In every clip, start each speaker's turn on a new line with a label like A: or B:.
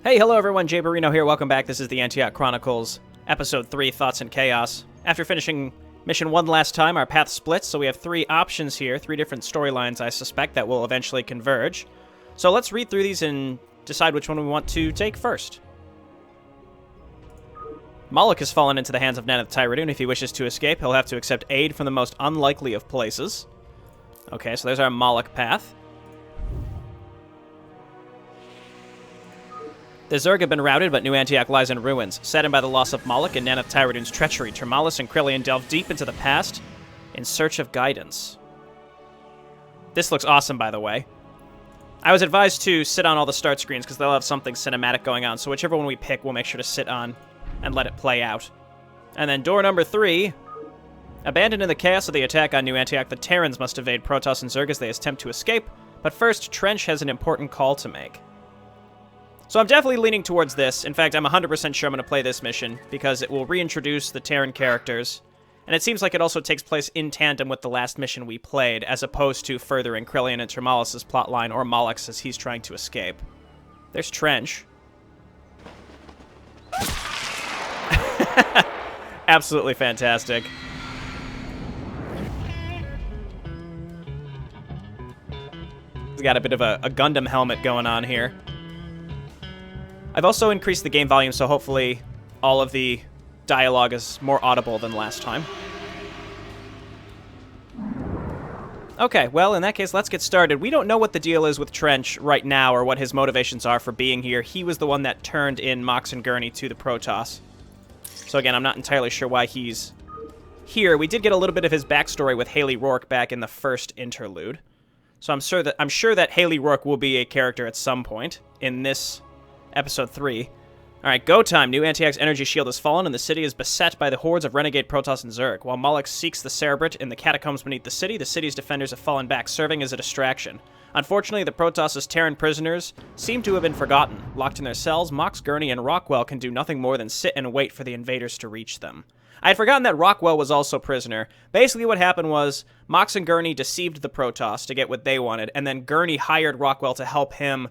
A: Hey, hello everyone, Jayborino here, welcome back. This is the Antioch Chronicles, Episode 3, Thoughts and Chaos. After finishing Mission 1 last time, our path splits, so we have 3 options here, 3 different storylines, I suspect, that will eventually converge. So let's read through these and decide which one we want to take first. Moloch has fallen into the hands of Naneth Tyradun. If he wishes to escape, he'll have to accept aid from the most unlikely of places. Okay, so there's our Moloch path. The Zerg have been routed, but New Antioch lies in ruins. Saddened by the loss of Moloch and Naneth Tyradun's treachery, Turmalis and Krillian delve deep into the past in search of guidance. This looks awesome, by the way. I was advised to sit on all the start screens because they'll have something cinematic going on, so whichever one we pick, we'll make sure to sit on and let it play out. And then door number 3. Abandoned in the chaos of the attack on New Antioch, the Terrans must evade Protoss and Zerg as they attempt to escape, but first, Trench has an important call to make. So I'm definitely leaning towards this. In fact, I'm 100% sure I'm going to play this mission, because it will reintroduce the Terran characters, and it seems like it also takes place in tandem with the last mission we played, as opposed to furthering Krillian and Turmalis' plotline, or Moloch's as he's trying to escape. There's Trench. Absolutely fantastic. He's got a bit of a Gundam helmet going on here. I've also increased the game volume, so hopefully all of the dialogue is more audible than last time. Okay, well, in that case, let's get started. We don't know what the deal is with Trench right now, or what his motivations are for being here. He was the one that turned in Mox and Gurney to the Protoss. So again, I'm not entirely sure why he's here. We did get a little bit of his backstory with Haley Rourke back in the first interlude. So I'm sure that Haley Rourke will be a character at some point in this Episode 3. Alright, go time. New Antioch's energy shield has fallen, and the city is beset by the hordes of renegade Protoss and Zerg. While Moloch seeks the Cerebrit in the catacombs beneath the city's defenders have fallen back, serving as a distraction. Unfortunately, the Protoss' Terran prisoners seem to have been forgotten. Locked in their cells, Mox, Gurney, and Rockwell can do nothing more than sit and wait for the invaders to reach them. I had forgotten that Rockwell was also prisoner. Basically what happened was, Mox and Gurney deceived the Protoss to get what they wanted, and then Gurney hired Rockwell to help him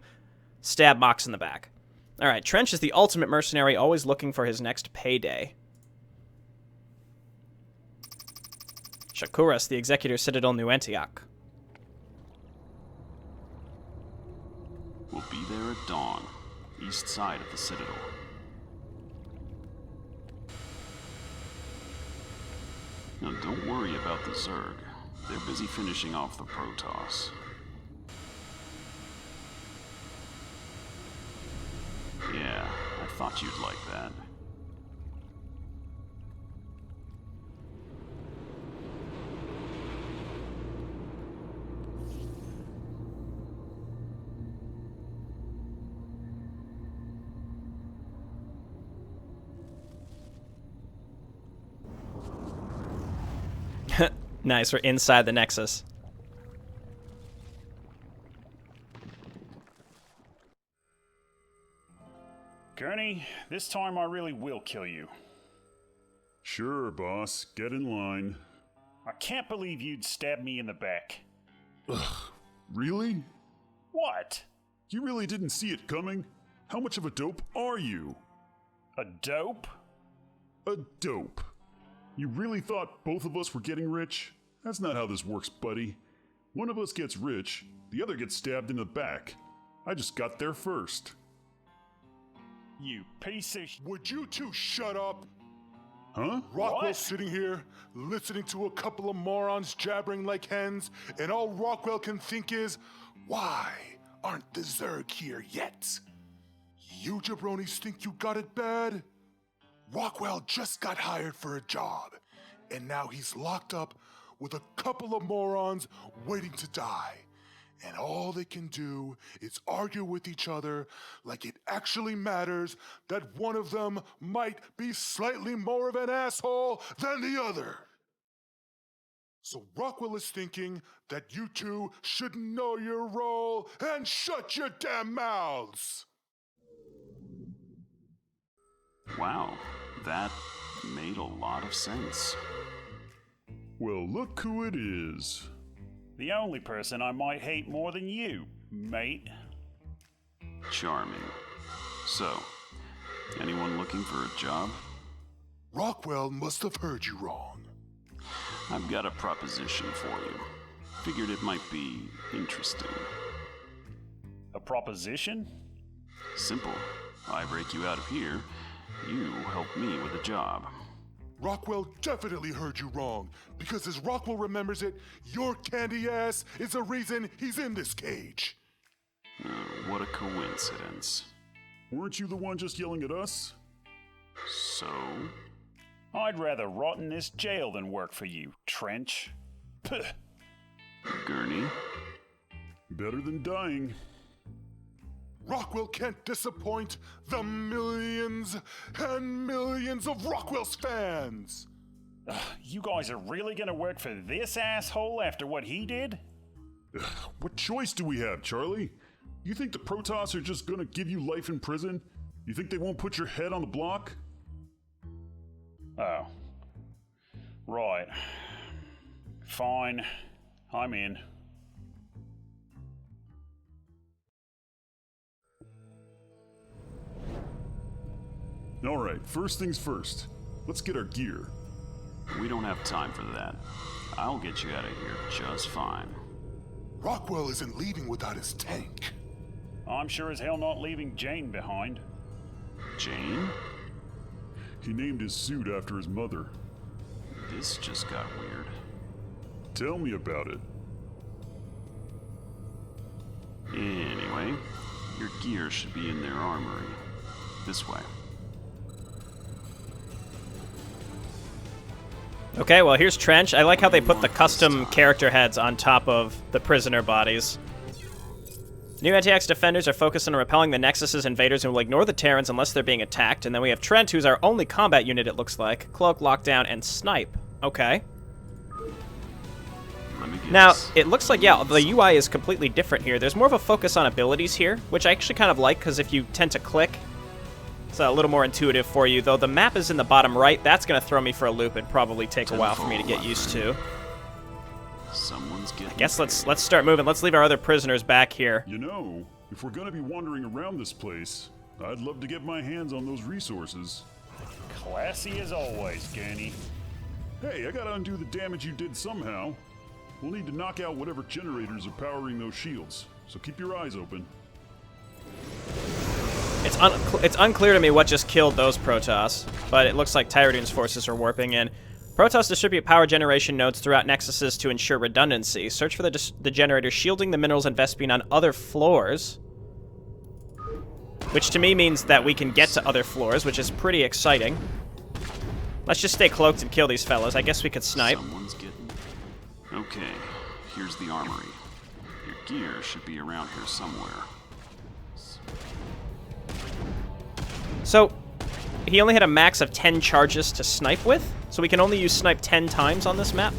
A: stab Mox in the back. Alright, Trench is the ultimate mercenary, always looking for his next payday. Shakuras, the Executor, Citadel, New Antioch.
B: We'll be there at dawn, east side of the Citadel. Now don't worry about the Zerg. They're busy finishing off the Protoss. Yeah, I thought you'd like that.
A: Nice, we're inside the nexus.
C: Gurney, this time I really will kill you.
D: Sure, boss. Get in line.
C: I can't believe you'd stab me in the back.
D: Ugh, really?
C: What?
D: You really didn't see it coming? How much of a dope are you?
C: A dope?
D: A dope. You really thought both of us were getting rich? That's not how this works, buddy. One of us gets rich, the other gets stabbed in the back. I just got there first.
C: You piece of
E: Would you two shut up?
D: Huh?
E: Rockwell's sitting here, listening to a couple of morons jabbering like hens, and all Rockwell can think is, why aren't the Zerg here yet? You jabronis think you got it bad? Rockwell just got hired for a job, and now he's locked up with a couple of morons waiting to die. And all they can do is argue with each other like it actually matters that one of them might be slightly more of an asshole than the other. So Rockwell is thinking that you two should know your role and shut your damn mouths.
B: Wow, that made a lot of sense.
D: Well, look who it is.
C: The only person I might hate more than you, mate.
B: Charming. So, anyone looking for a job?
E: Rockwell must have heard you wrong.
B: I've got a proposition for you. Figured it might be interesting.
C: A proposition?
B: Simple. I break you out of here, you help me with a job.
E: Rockwell definitely heard you wrong, because as Rockwell remembers it, your candy ass is the reason he's in this cage.
B: What a coincidence.
D: Weren't you the one just yelling at us?
B: So?
C: I'd rather rot in this jail than work for you, Trench. Puh.
B: Gurney?
D: Better than dying.
E: Rockwell can't disappoint the millions and millions of Rockwell's fans.
C: You guys are really gonna work for this asshole after what he did?
D: What choice do we have, Charlie? You think the Protoss are just gonna give you life in prison? You think they won't put your head on the block?
C: Oh. Right. Fine. I'm in.
D: Alright, first things first. Let's get our gear.
B: We don't have time for that. I'll get you out of here just fine.
E: Rockwell isn't leaving without his tank.
C: I'm sure as hell not leaving Jane behind.
B: Jane?
D: He named his suit after his mother.
B: This just got weird.
D: Tell me about it.
B: Anyway, your gear should be in their armory. This way.
A: Okay, well, here's Trench. I like how they put the custom character heads on top of the prisoner bodies. New Antioch's defenders are focused on repelling the Nexus's invaders and will ignore the Terrans unless they're being attacked. And then we have Trent, who's our only combat unit, it looks like. Cloak, Lockdown, and Snipe. Okay.
B: Let me guess.
A: Now, it looks like, yeah, the UI is completely different here. There's more of a focus on abilities here, which I actually kind of like, because if you tend to click, it's a little more intuitive for you. Though the map is in the bottom right, that's going to throw me for a loop and probably take a while for me to get used to.
B: Someone's getting
A: I guess let's start moving. Let's leave our other prisoners back here.
D: You know, if we're gonna be wandering around this place, I'd love to get my hands on those resources.
C: Classy as always, Gurney.
D: Hey, I gotta undo the damage you did somehow. We'll need to knock out whatever generators are powering those shields, so keep your eyes open.
A: It's unclear to me what just killed those Protoss, but it looks like Tyrodune's forces are warping in. Protoss distribute power generation nodes throughout nexuses to ensure redundancy. Search for the generator shielding the minerals and Vespene on other floors. Which to me means that we can get to other floors, which is pretty exciting. Let's just stay cloaked and kill these fellas. I guess we could snipe.
B: Someone's getting... Okay, here's the armory. Your gear should be around here somewhere.
A: So, he only had a max of 10 charges to snipe with, so we can only use snipe 10 times on this map.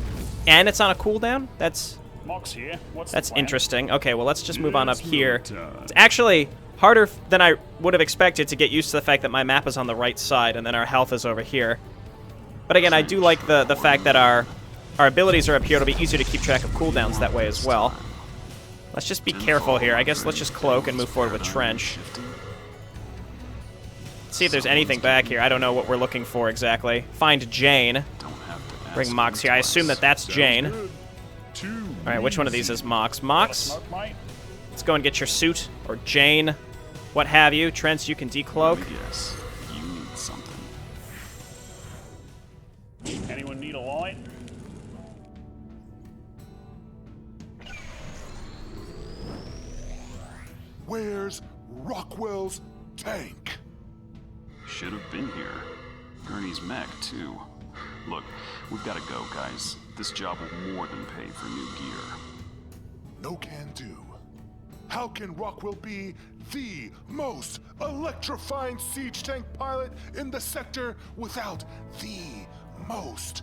A: And it's on a cooldown? That's
C: Mox here. What's
A: That's
C: the plan?
A: interesting. Okay, well, let's just move on up
D: It's
A: here.
D: time.
A: It's actually harder than I would have expected to get used to the fact that my map is on the right side and then our health is over here. But again, I do like the fact that our abilities are up here. It'll be easier to keep track of cooldowns that way as well. Let's just be careful here. I guess let's just cloak and move forward with Trench. See if there's anything back here. I don't know what we're looking for exactly. Find Jane.
B: Don't have to ask
A: Bring Mox
B: me
A: here. I
B: twice.
A: assume that that's Jane.
D: Good. Too
A: Alright, which one of these is Mox?
C: Got a
A: Mox,
C: smoke, mate?
A: let's go and get your suit, or Jane, what have you. Trent, you can decloak.
B: Let me guess. You need something.
C: Anyone need a light?
E: Where's Rockwell's tank?
B: Should have been here. Gurney's mech, too. Look, we've got to go, guys. This job will more than pay for new gear.
E: No can do. How can Rockwell be the most electrifying siege tank pilot in the sector without the most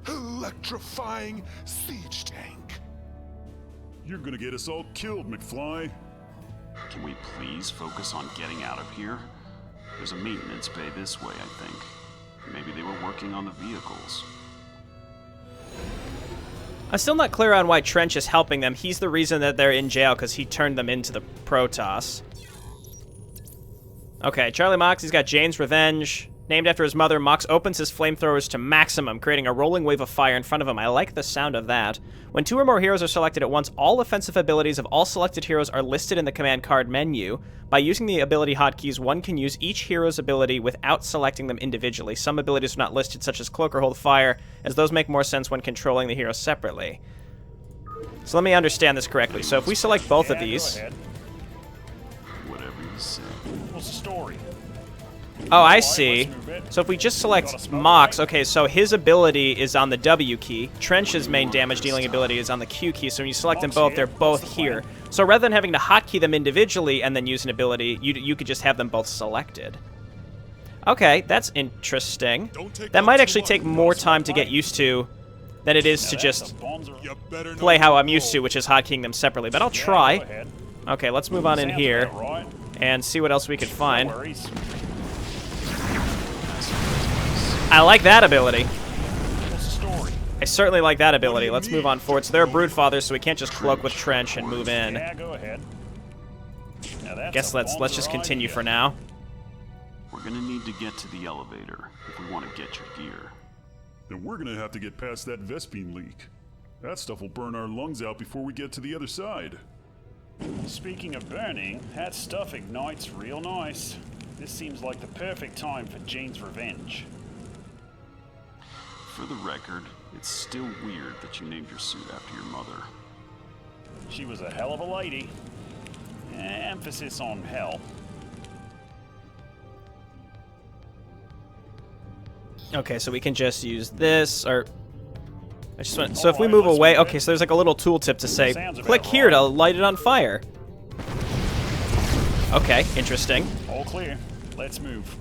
E: electrifying siege tank?
D: You're gonna get us all killed, McFly.
B: Can we please focus on getting out of here? There's a maintenance bay this way, I think. Maybe they were working on the vehicles.
A: I'm still not clear on why Trench is helping them. He's the reason that they're in jail because he turned them into the Protoss. Okay, Charlie Mox, he's got Jane's Revenge. Named after his mother, Mox opens his flamethrowers to maximum, creating a rolling wave of fire in front of him. I like the sound of that. When 2 or more heroes are selected at once, all offensive abilities of all selected heroes are listed in the command card menu. By using the ability hotkeys, one can use each hero's ability without selecting them individually. Some abilities are not listed, such as Cloak or Hold Fire, as those make more sense when controlling the hero separately. So let me understand this correctly. So if we select both of these...
B: Whatever you say.
C: What's the story?
A: Oh, I see. So if we just select Mox, okay, so his ability is on the W key. Trench's main damage dealing ability is on the Q key, so when you select them both, they're both here. So rather than having to hotkey them individually and then use an ability, you could just have them both selected. Okay, that's interesting. That might actually take more time to get used to than it is to just play how I'm used to, which is hotkeying them separately, but I'll try. Okay, let's move on in here and see what else we could find. I like that ability. I certainly like that ability. Let's move on forward. So they're Broodfathers, so we can't just cloak with Trench and move in.
C: Yeah, go ahead.
A: Guess let's just continue for now.
B: We're gonna need to get to the elevator if we want to get your gear.
D: Then we're gonna have to get past that Vespine leak. That stuff will burn our lungs out before we get to the other side.
C: Speaking of burning, that stuff ignites real nice. This seems like the perfect time for Jane's Revenge.
B: For the record, it's still weird that you named your suit after your mother.
C: She was a hell of a lady. Emphasis on hell.
A: Okay, so we can just use this, or... I just want, so if we move away... Okay, so there's like a little tooltip to say, click here to light it on fire. Okay, interesting.
C: All clear. Let's move.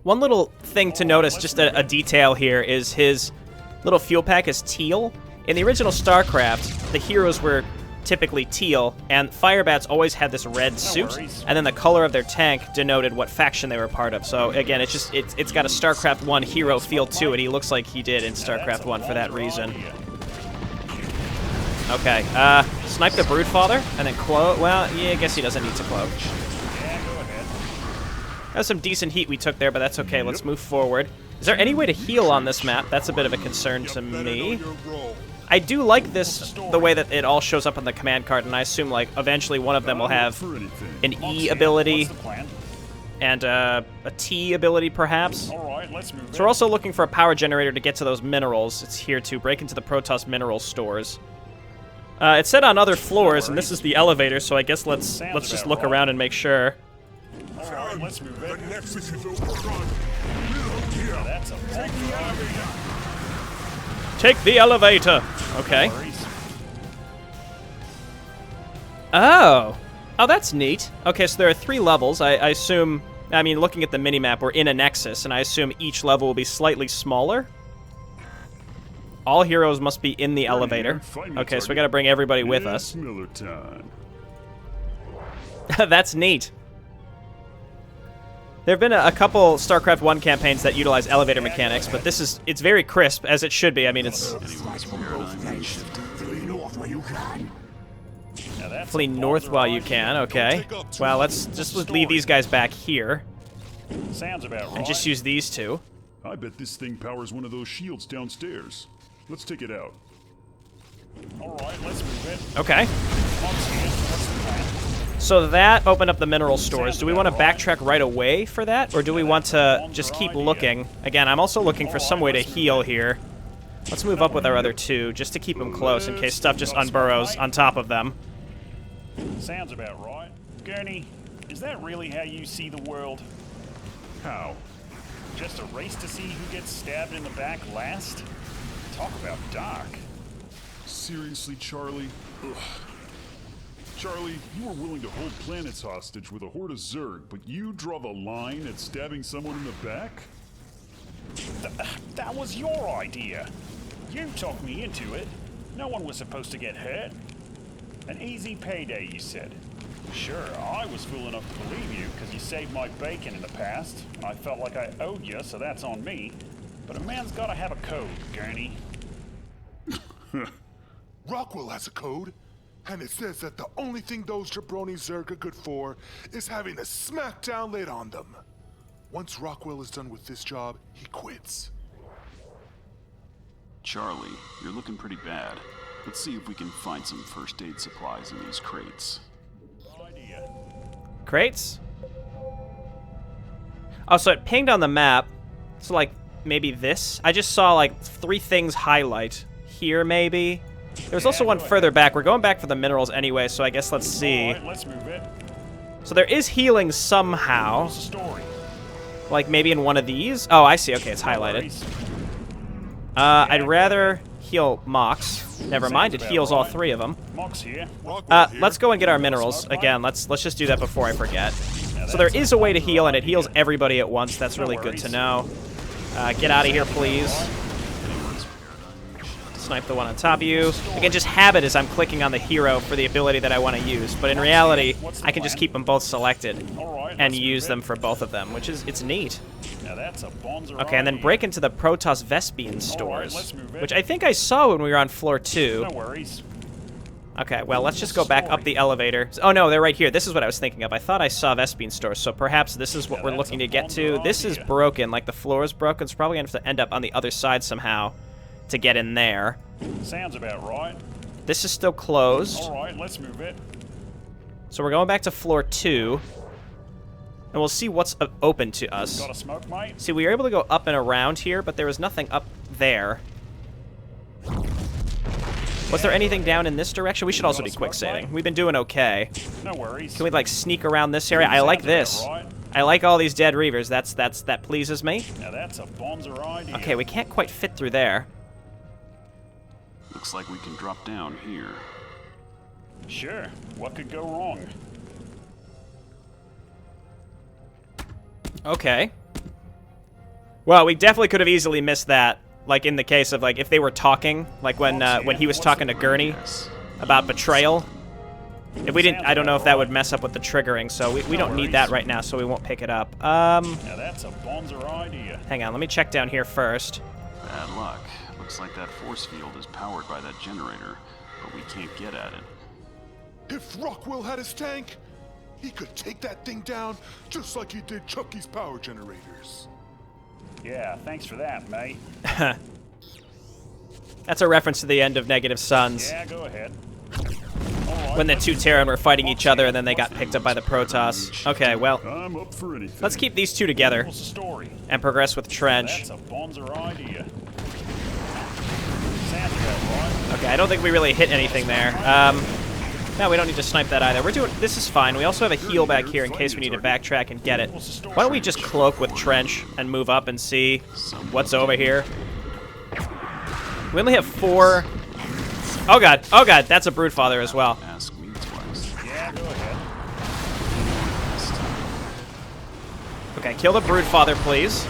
A: One little thing to notice, just a detail here, is his little fuel pack is teal. In the original StarCraft, the heroes were typically teal, and Firebats always had this red suit, and then the color of their tank denoted what faction they were part of. So again, it's got a StarCraft 1 hero feel to it. He looks like he did in StarCraft 1 for that reason. Okay, snipe the Broodfather, and then cloak. Well, yeah, I guess he doesn't need to cloak. That was some decent heat we took there, but that's okay. Let's move forward. Is there any way to heal on this map? That's a bit of a concern to me. I do like this, the way that it all shows up on the command card, and I assume, like, eventually one of them will have an E ability and a T ability, perhaps. So we're also looking for a power generator to get to those minerals. It's here to break into the Protoss mineral stores. It's set on other floors, and this is the elevator, so I guess let's just look around and make sure.
C: Alright, let's move in.
A: Take the elevator! Okay. Oh! Oh, that's neat. Okay, so there are 3 levels. I assume... I mean, looking at the minimap, we're in a nexus, and I assume each level will be slightly smaller. All heroes must be in the elevator. Okay, so we gotta bring everybody with us. That's neat. There have been a couple StarCraft 1 campaigns that utilize elevator mechanics, but this is, it's very crisp, as it should be. I mean, it's... Flee north while you can, okay. Well, let's just leave these guys back here.
C: Sounds about right.
A: And just use these 2.
D: I bet this thing powers one of those shields downstairs. Let's take it out.
C: Alright, let's move it.
A: Okay.
C: What's the plan?
A: So that opened up the mineral stores. Do we want to backtrack right away for that, or do we want to just keep looking? Again, I'm also looking for some way to heal here. Let's move up with our other 2, just to keep them close in case stuff just unburrows on top of them.
C: Sounds about right. Gurney, is that really how you see the world?
D: How?
C: Just a race to see who gets stabbed in the back last? Talk about dark.
D: Seriously, Charlie? Ugh. Charlie, you were willing to hold planets hostage with a horde of Zerg, but you draw the line at stabbing someone in the back?
C: That was your idea. You talked me into it. No one was supposed to get hurt. An easy payday, you said. Sure, I was fool enough to believe you because you saved my bacon in the past, and I felt like I owed you, so that's on me. But a man's gotta have a code, Gurney.
E: Rockwell has a code. And it says that the only thing those jabroni Zerg are good for is having a smackdown laid on them. Once Rockwell is done with this job, he quits.
B: Charlie, you're looking pretty bad. Let's see if we can find some first aid supplies in these crates.
C: Idea.
A: Crates? Oh, so it pinged on the map. So, like, maybe this? I just saw, like, 3 things highlight. Here, maybe? There's also one further back. We're going back for the minerals anyway, so I guess let's see.
C: All right, let's move it.
A: So there is healing somehow.
C: What's the story?
A: Like, maybe in one of these? Oh, I see. Okay, it's highlighted. I'd rather heal Mox. Never mind, it heals all 3 of them.
C: Mox here.
A: Let's go and get our minerals. Again, let's just do that before I forget. So there is a way to heal, and it heals everybody at once. That's really good to know. Get out of here, please. Snipe the one on top of you. I can just habit as I'm clicking on the hero for the ability that I want to use, but in reality, I can just keep them both selected and use them for both of them, which is, it's neat.
C: Now that's a bonzer
A: Okay, and then
C: idea.
A: break into the Protoss Vespene stores,
C: let's move it.
A: which I think I saw when we were on floor 2.
C: No worries.
A: Okay, well, let's just go back up the elevator. Oh, no, they're right here. This is what I was thinking of. I thought I saw Vespene stores, so perhaps this is what we're looking to get to. This is broken, like the floor is broken. It's probably going to have to end up on the other side somehow to get in there.
C: Sounds about right.
A: This is still closed.
C: All right, let's move it.
A: So we're going back to floor 2. And we'll see what's open to us.
C: Got a smoke, mate?
A: See, we were able to go up and around here, but there was nothing up there. Was there anything down in this direction? We should also be quick saving. We've been doing okay.
C: No worries.
A: Can we, like, sneak around this area? I like this. I like all these dead Reavers. That pleases me.
C: Now that's a bonzer idea.
A: Okay, we can't quite fit through there.
B: Looks like we can drop down here.
C: Sure. What could go wrong?
A: Okay. Well, we definitely could have easily missed that. Like in the case of like if they were talking, like when he was talking to Gurney about betrayal. If we didn't, I don't know if that would mess up with the triggering, so we don't need that right now, so we won't pick it up.
C: Now that's a bonzer idea.
A: Hang on, let me check down here first.
B: Bad luck. Looks like that force field is powered by that generator, but we can't get at it.
E: If Rockwell had his tank, he could take that thing down just like he did Chucky's power generators.
C: Yeah, thanks for that, mate.
A: That's a reference to the end of Negative Suns,
C: Yeah, go ahead.
A: when the 2 Terran were fighting each other and then they got picked up by the Protoss. Okay, well,
D: I'm up for anything.
A: let's keep these 2 together
C: What's the story?
A: and progress with Trench.
C: That's a bonzer idea. Sounds about right.
A: Okay, I don't think we really hit anything there. No, we don't need to snipe that either. This is fine. We also have a heal back here in case we need to backtrack and get it. Why don't we just cloak with Trench and move up and see what's over here? We only have 4... Oh god, that's a Broodfather as well.
B: Ask me twice.
C: Yeah, go ahead.
A: Okay, kill the Broodfather, please.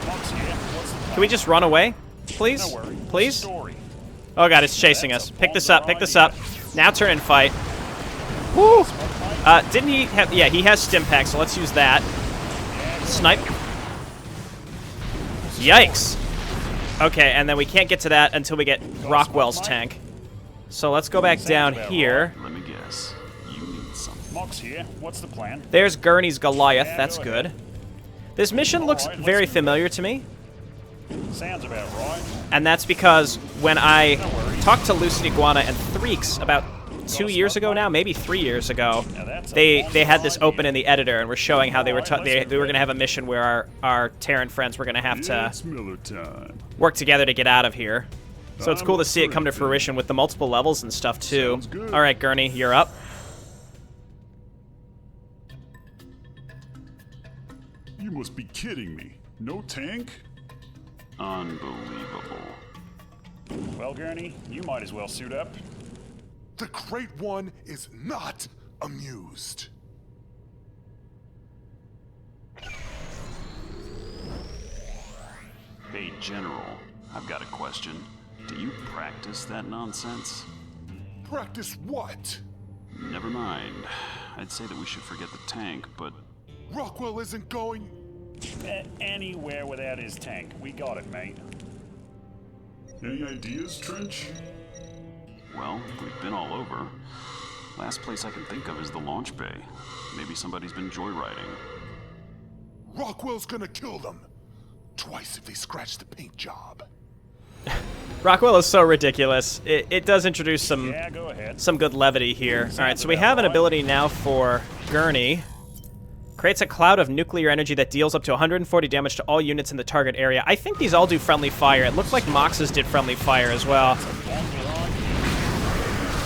C: Mox here. What's the
A: Can we just run away? Please?
C: No worry.
A: Please?
C: Story.
A: Oh god, it's chasing us. Pick this up, pick this up. Now turn and fight. Woo! Didn't he have... Yeah, he has Stim Pack, so let's use that. Snipe. Yikes. Okay, and then we can't get to that until we get Rockwell's tank. So let's go back down here.
B: Let me guess. You need something.
C: Mox here. What's the plan?
A: There's Gurney's Goliath. That's good. This mission looks very familiar to me.
C: Sounds about right.
A: And that's because when I talked to Lucid Iguana and Threeks about 2 years ago now, maybe 3 years ago, they had this open in the editor and were showing how they were going to have a mission where our Terran friends were going to have to
D: It's Miller time.
A: work together to get out of here. So it's cool to see it come to fruition with the multiple levels and stuff too.
D: Sounds good.
A: All right, Gurney, you're up.
D: You must be kidding me. No tank?
B: Unbelievable.
C: Well, Gurney, you might as well suit up.
E: The Great One is not amused.
B: Hey, General, I've got a question. Do you practice that nonsense?
E: Practice what?
B: Never mind. I'd say that we should forget the tank, but
E: Rockwell isn't going...
C: Anywhere without his tank. We got it, mate.
D: Any ideas, Trench?
B: well, we've been all over. Last place I can think of is the launch bay. Maybe somebody's been joyriding.
E: Rockwell's gonna kill them. Twice if they scratch the paint job.
A: Rockwell is so ridiculous. It does introduce some
C: Yeah, go ahead.
A: some good levity here. All right, so we have an ability now for Gurney. Creates a cloud of nuclear energy that deals up to 140 damage to all units in the target area. I think these all do friendly fire. It looked like Mox's did friendly fire as well.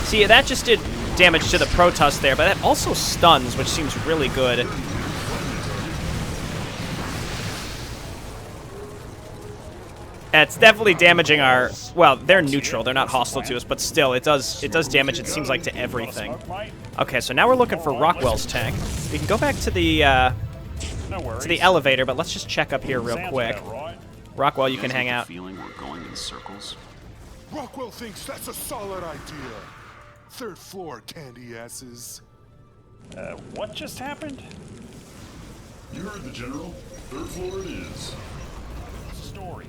A: See, that just did damage to the Protoss there, but that also stuns, which seems really good. It's definitely damaging our... Well, they're neutral. They're not hostile to us, but still, it does damage, it seems like, to everything. Okay, so now we're looking for Rockwell's tank. We can go back to the elevator, but let's just check up here real quick. Rockwell, you can hang out.
B: Feeling we're going in circles.
E: Rockwell thinks that's a solid idea. Third floor, candy asses.
C: What just happened?
D: You heard the General. Third floor it is.
C: Story.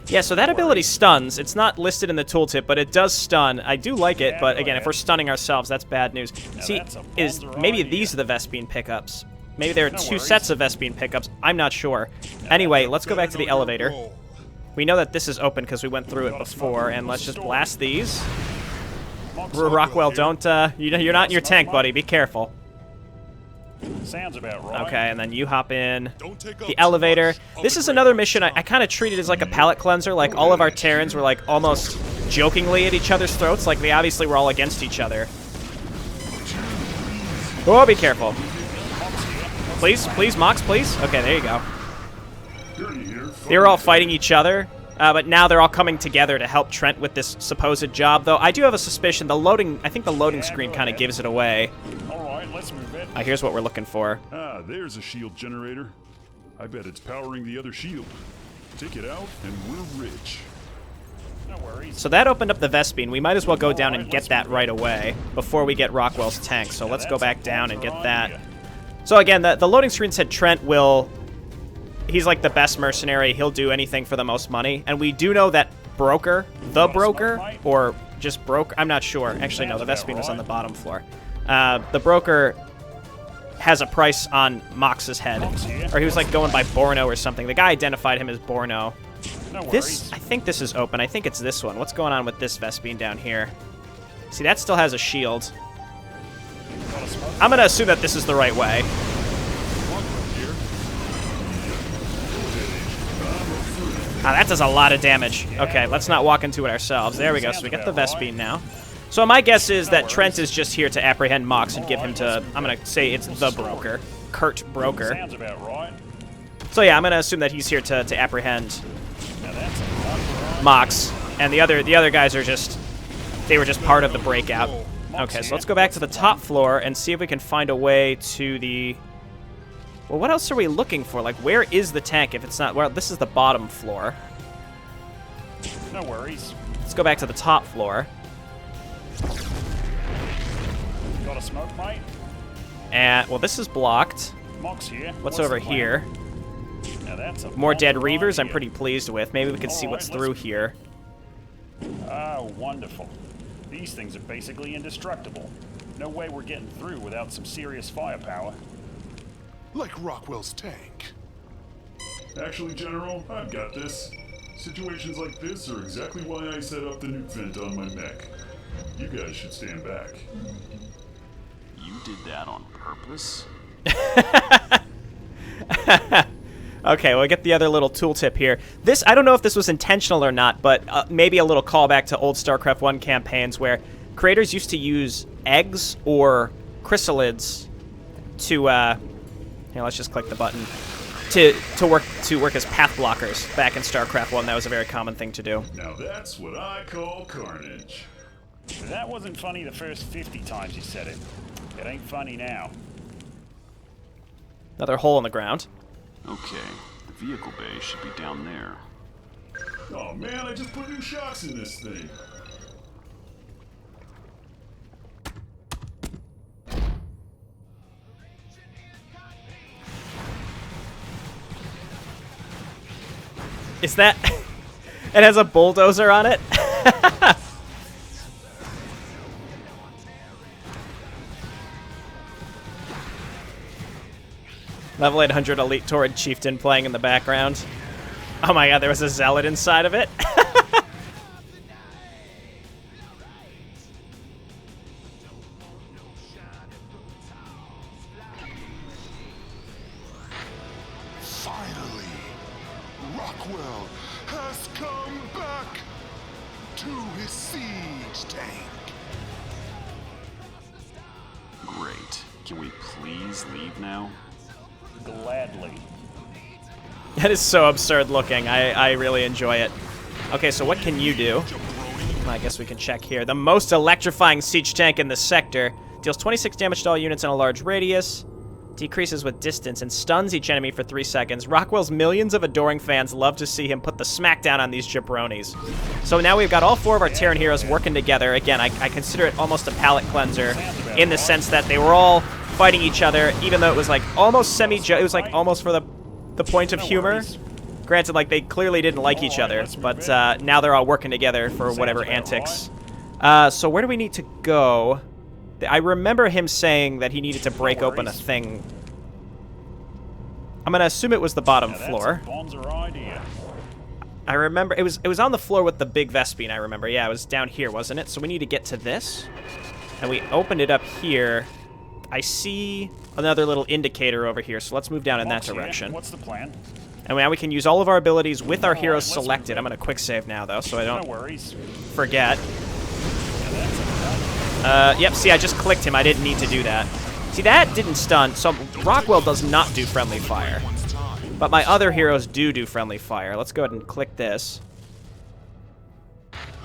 A: Yeah, so that ability stuns. It's not listed in the tooltip, but it does stun. I do like it, but again, if we're stunning ourselves, that's bad news. See, maybe these are the Vespene pickups. Maybe there are two sets of Vespene pickups. I'm not sure. Anyway, let's go back to the elevator. We know that this is open because we went through it before, and let's just blast these. Rockwell, don't, you're not in your tank, buddy. Be careful.
C: Sounds about right.
A: Okay, and then you hop in the elevator. This is another mission I kind of treated as like a palate cleanser. Like, all of our Terrans were like almost jokingly at each other's throats. Like, they obviously were all against each other. Oh, be careful. Please, please, Mox, please. Okay, there you go. They were all fighting each other, but now they're all coming together to help Trent with this supposed job. Though I do have a suspicion I think the loading screen kind of gives it away.
C: All right, let's move it.
A: Here's what we're looking for.
D: Ah, there's a shield generator. I bet it's powering the other shield. Take it out, and we're rich.
C: No worries.
A: So that opened up the Vespene. We might as well go down and get that right away before we get Rockwell's tank. So let's go back down and get that. So again, the loading screen said Trent will... He's like the best mercenary. He'll do anything for the most money. And we do know that Broker, or just Broker, I'm not sure. Actually, no, the Vespene was on the bottom floor. The Broker has a price on Mox's head. Or he was like going by Borno or something. The guy identified him as Borno. This, I think this is open. I think it's this one. What's going on with this Vespene down here? See, that still has a shield. I'm going to assume that this is the right way. Ah, that does a lot of damage. Okay, let's not walk into it ourselves. There we go. So we got the Vespene now. So my guess is that Trent is just here to apprehend Mox and give him to... I'm going to say it's the Broker. Kurt Broker.
C: Sounds about right.
A: So yeah, I'm going to assume that he's here to apprehend Mox. And the other guys are just... They were just part of the breakout. Okay, so let's go back to the top floor and see if we can find a way to the... Well, what else are we looking for? Like, where is the tank if it's not... Well, this is the bottom floor.
C: No worries.
A: Let's go back to the top floor.
C: Got a smoke, mate?
A: And, well, this is blocked.
C: Mox here.
A: What's over here?
C: Now that's a
A: More dead Reavers I'm pretty pleased with. Maybe we can see what's through here.
C: Oh, wonderful. These things are basically indestructible. No way we're getting through without some serious firepower.
E: Like Rockwell's tank.
D: Actually, General, I've got this. Situations like this are exactly why I set up the nuke vent on my mech. You guys should stand back.
B: You did that on purpose?
A: Okay, well, I get the other little tooltip here. This, I don't know if this was intentional or not, but maybe a little callback to old StarCraft 1 campaigns where creators used to use eggs or chrysalids to, here, let's just click the button, to work as path blockers back in StarCraft 1. That was a very common thing to do.
D: Now that's what I call carnage.
C: That wasn't funny the first 50 times you said it. It ain't funny now.
A: Another hole in the ground.
B: Okay, the vehicle bay should be down there.
D: Oh man, I just put new shocks in this thing.
A: Is that... It has a bulldozer on it? Level 800 Elite Torrid Chieftain playing in the background. Oh my god, there was a Zealot inside of it.
E: Finally, Rockwell has come back to his siege tank.
B: Great. Can we please leave now?
C: Gladly.
A: That is so absurd looking. I really enjoy it. Okay, so what can you do? Well, I guess we can check here. The most electrifying siege tank in the sector. Deals 26 damage to all units in a large radius. Decreases with distance and stuns each enemy for 3 seconds. Rockwell's millions of adoring fans love to see him put the smackdown on these jabronis. So now we've got all 4 of our Terran heroes working together. Again, I consider it almost a palate cleanser in the sense that they were all fighting each other, even though it was like almost it was like almost for the point of humor. Granted, like they clearly didn't like each other, but now they're all working together for whatever antics. So where do we need to go? I remember him saying that he needed to break open a thing. I'm gonna assume it was the bottom floor. I remember it was on the floor with the big Vespene. I remember, yeah, it was down here, wasn't it? So we need to get to this, and we opened it up here. I see another little indicator over here, so let's move down in that direction.
C: What's the plan?
A: And now we can use all of our abilities with our heroes selected. I'm gonna quick save now though, so I don't forget. Yep, see, I just clicked him. I didn't need to do that. See, that didn't stun. So Rockwell does not do friendly fire. But my other heroes do friendly fire. Let's go ahead and click this.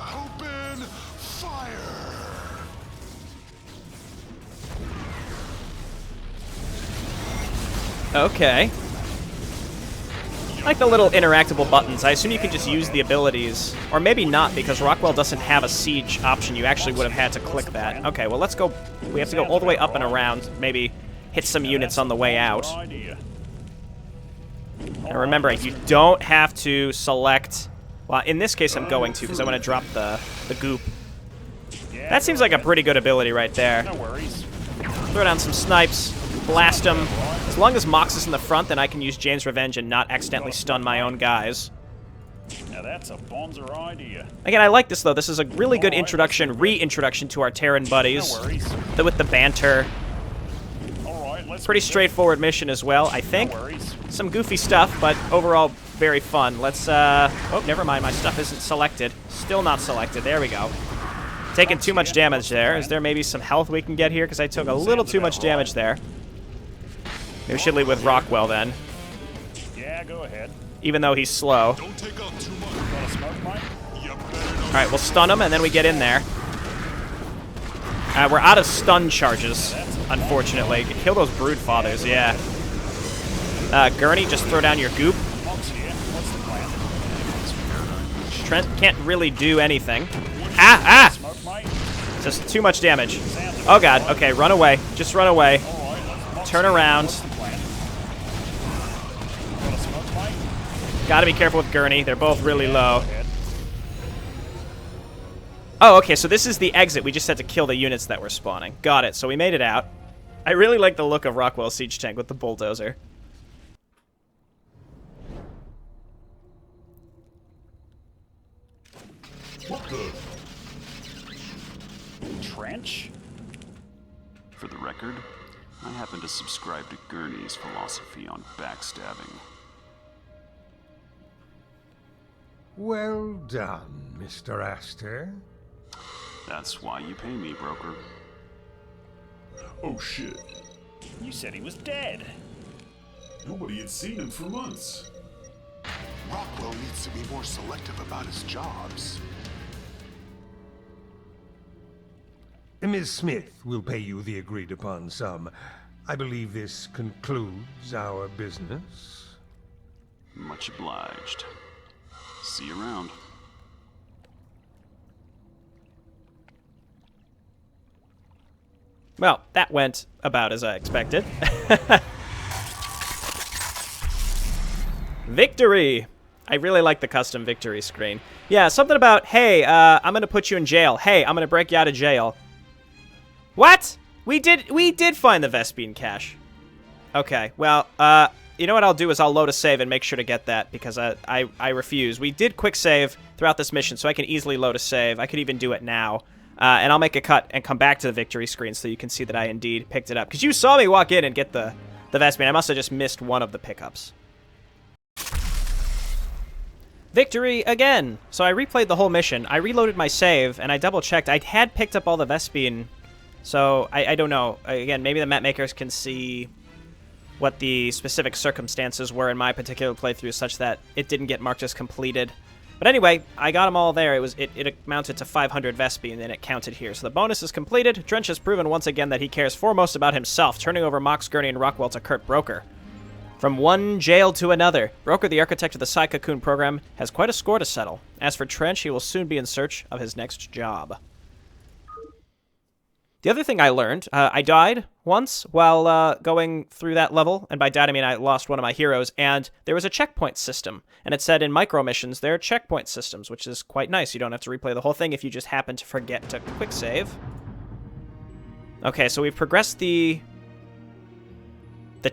E: Open fire!
A: Okay. I like the little interactable buttons. I assume you can just use the abilities. Or maybe not, because Rockwell doesn't have a siege option. You actually would have had to click that. Okay, well, let's go. We have to go all the way up and around. Maybe hit some units on the way out. And remember, you don't have to select... Well, in this case, I'm going to, because I want to drop the goop. That seems like a pretty good ability right there. Throw down some snipes. Blast them. As long as Mox is in the front, then I can use Jane's Revenge and not accidentally stun my own guys.
C: Now that's a bonzer idea.
A: Again, I like this, though. This is a really good introduction, reintroduction to our Terran buddies. With the banter. Pretty straightforward mission as well, I think. Some goofy stuff, but overall very fun. Let's, oh, never mind. My stuff isn't selected. Still not selected. There we go. Taking too much damage there. Is there maybe some health we can get here? Because I took a little too much damage there. Maybe we should leave with Rockwell then.
C: Yeah, go ahead.
A: Even though he's slow.
E: Don't take out too much.
A: Alright, we'll stun him and then we get in there. We're out of stun charges, unfortunately. Kill those Brood Fathers, yeah. Gurney, just throw down your goop. Trent can't really do anything. Ah! Just too much damage. Oh god, okay, run away. Just run away. Turn around. Gotta be careful with Gurney. They're both really low. Oh, okay, so this is the exit. We just had to kill the units that were spawning. Got it, so we made it out. I really like the look of Rockwell's siege tank with the bulldozer.
D: What the?
C: Trench?
B: For the record, I happen to subscribe to Gurney's philosophy on backstabbing.
F: Well done, Mr. Astor.
B: That's why you pay me, broker.
D: Oh shit.
C: You said he was dead.
D: Nobody had seen him for months.
E: Rockwell needs to be more selective about his jobs.
F: Ms. Smith will pay you the agreed-upon sum. I believe this concludes our business.
B: Much obliged. See you around.
A: Well, that went about as I expected. Victory! I really like the custom victory screen. Yeah, something about, hey, I'm gonna put you in jail. Hey, I'm gonna break you out of jail. What? We did find the Vespene cache. Okay, well, you know what I'll do is I'll load a save and make sure to get that, because I refuse. We did quick save throughout this mission, so I can easily load a save. I could even do it now. And I'll make a cut and come back to the victory screen so you can see that I indeed picked it up. Because you saw me walk in and get the Vespene. I must have just missed one of the pickups. Victory again! So I replayed the whole mission. I reloaded my save, and I double-checked. I had picked up all the Vespene, so I don't know. Again, maybe the map makers can see what the specific circumstances were in my particular playthrough such that it didn't get marked as completed. But anyway, I got them all there. It amounted to 500 Vespene, and it counted here. So the bonus is completed. Trench has proven once again that he cares foremost about himself, turning over Mox, Gurney, and Rockwell to Kurt Broker. From one jail to another, Broker, the architect of the Psy Cocoon program, has quite a score to settle. As for Trench, he will soon be in search of his next job. The other thing I learned, I died once while going through that level, and by died I mean I lost one of my heroes, and there was a checkpoint system, and it said in micro missions there are checkpoint systems, which is quite nice. You don't have to replay the whole thing if you just happen to forget to quick save. Okay, so we've progressed the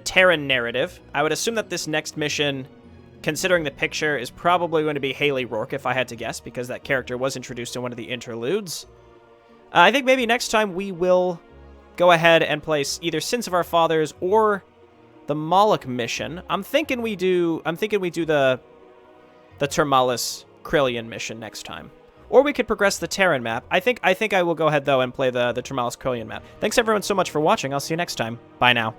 A: Terran narrative. I would assume that this next mission, considering the picture, is probably going to be Haley Rourke, if I had to guess, because that character was introduced in one of the interludes. I think maybe next time we will go ahead and place either Sins of Our Fathers or the Moloch mission. I'm thinking we do the Turmalis Krillian mission next time. Or we could progress the Terran map. I think I will go ahead though and play the Turmalis Krillian map. Thanks everyone so much for watching. I'll see you next time. Bye now.